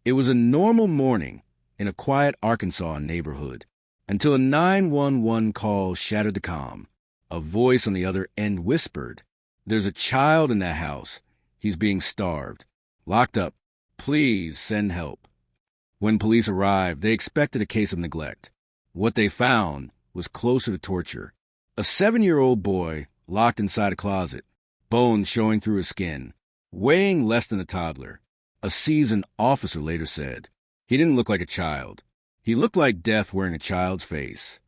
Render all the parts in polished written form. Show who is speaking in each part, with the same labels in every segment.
Speaker 1: It was a normal morning in a quiet Arkansas neighborhood until a 911 call shattered the calm. A voice on the other end whispered, "There's a child in that house. He's being starved. Locked up. Please send help." When police arrived, they expected a case of neglect. What they found was closer to torture. A 7-year-old boy locked inside a closet, bones showing through his skin, weighing less than a toddler. A seasoned officer later said, "He didn't look like a child. He looked like death wearing a child's face."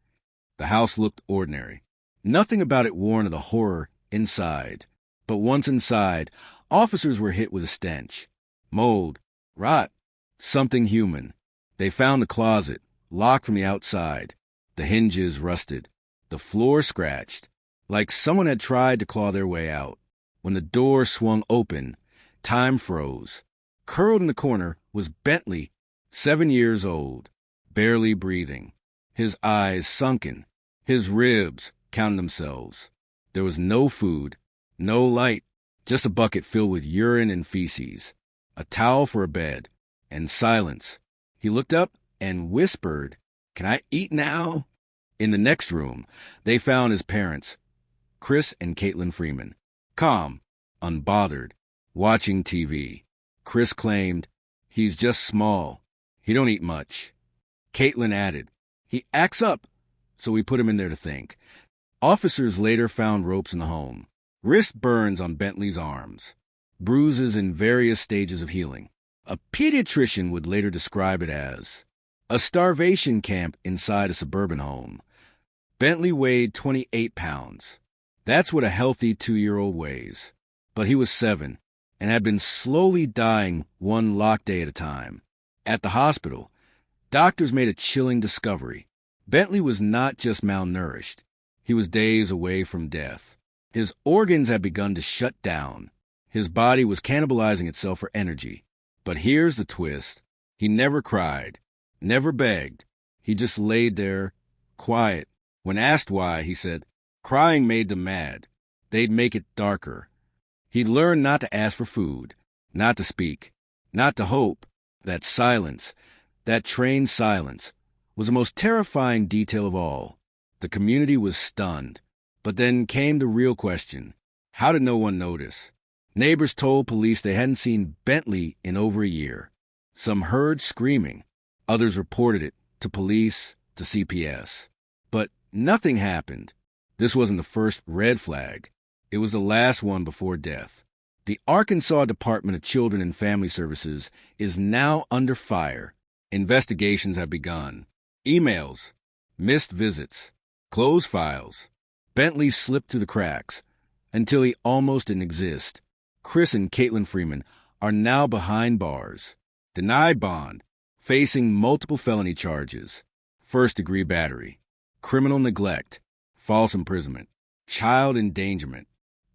Speaker 1: The house looked ordinary. Nothing about it warned of the horror inside. But once inside, officers were hit with a stench. Mold, rot, something human. They found the closet, locked from the outside. The hinges rusted. The floor scratched, like someone had tried to claw their way out. When the door swung open, time froze. Curled in the corner was Bentley, 7 years old, barely breathing, his eyes sunken, his ribs counting themselves. There was no food, no light, just a bucket filled with urine and feces, a towel for a bed, and silence. He looked up and whispered, "Can I eat now?" In the next room, they found his parents, Chris and Caitlin Freeman, calm, unbothered, watching TV. Chris claimed, "He's just small. He don't eat much." Caitlin added, "He acts up, so we put him in there to think." Officers later found ropes in the home, wrist burns on Bentley's arms, bruises in various stages of healing. A pediatrician would later describe it as a starvation camp inside a suburban home. Bentley weighed 28 pounds. That's what a healthy 2-year-old weighs. But he was 7 and had been slowly dying one locked day at a time. At the hospital, doctors made a chilling discovery. Bentley was not just malnourished. He was days away from death. His organs had begun to shut down. His body was cannibalizing itself for energy. But here's the twist. He never cried, never begged. He just laid there, quiet. When asked why, he said, "Crying made them mad. They'd make it darker." He'd learned not to ask for food, not to speak, not to hope. That silence, that trained silence, was the most terrifying detail of all. The community was stunned. But then came the real question. How did no one notice? Neighbors told police they hadn't seen Bentley in over a year. Some heard screaming. Others reported it to police, to CPS. But nothing happened. This wasn't the first red flag. It was the last one before death. The Arkansas Department of Children and Family Services is now under fire. Investigations have begun. Emails, missed visits, closed files. Bentley slipped through the cracks until he almost didn't exist. Chris and Caitlin Freeman are now behind bars, denied bond, facing multiple felony charges, first-degree battery, criminal neglect, false imprisonment, child endangerment.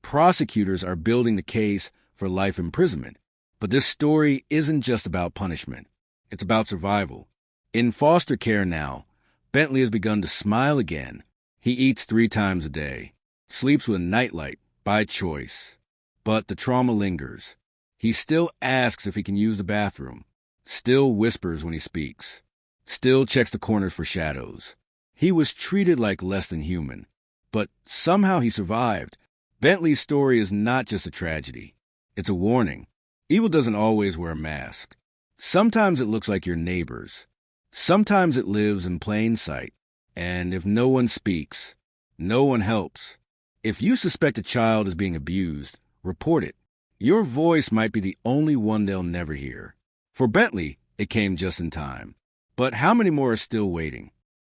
Speaker 1: Prosecutors are building the case for life imprisonment. But this story isn't just about punishment. It's about survival. In foster care now, Bentley has begun to smile again. He eats 3 times a day, sleeps with a nightlight by choice. But the trauma lingers. He still asks if he can use the bathroom, still whispers when he speaks, still checks the corners for shadows. He was treated like less than human, but somehow he survived. Bentley's story is not just a tragedy. It's a warning. Evil doesn't always wear a mask. Sometimes it looks like your neighbors. Sometimes it lives in plain sight. And if no one speaks, no one helps. If you suspect a child is being abused, report it. Your voice might be the only one they'll never hear. For Bentley, it came just in time. But how many more are still waiting?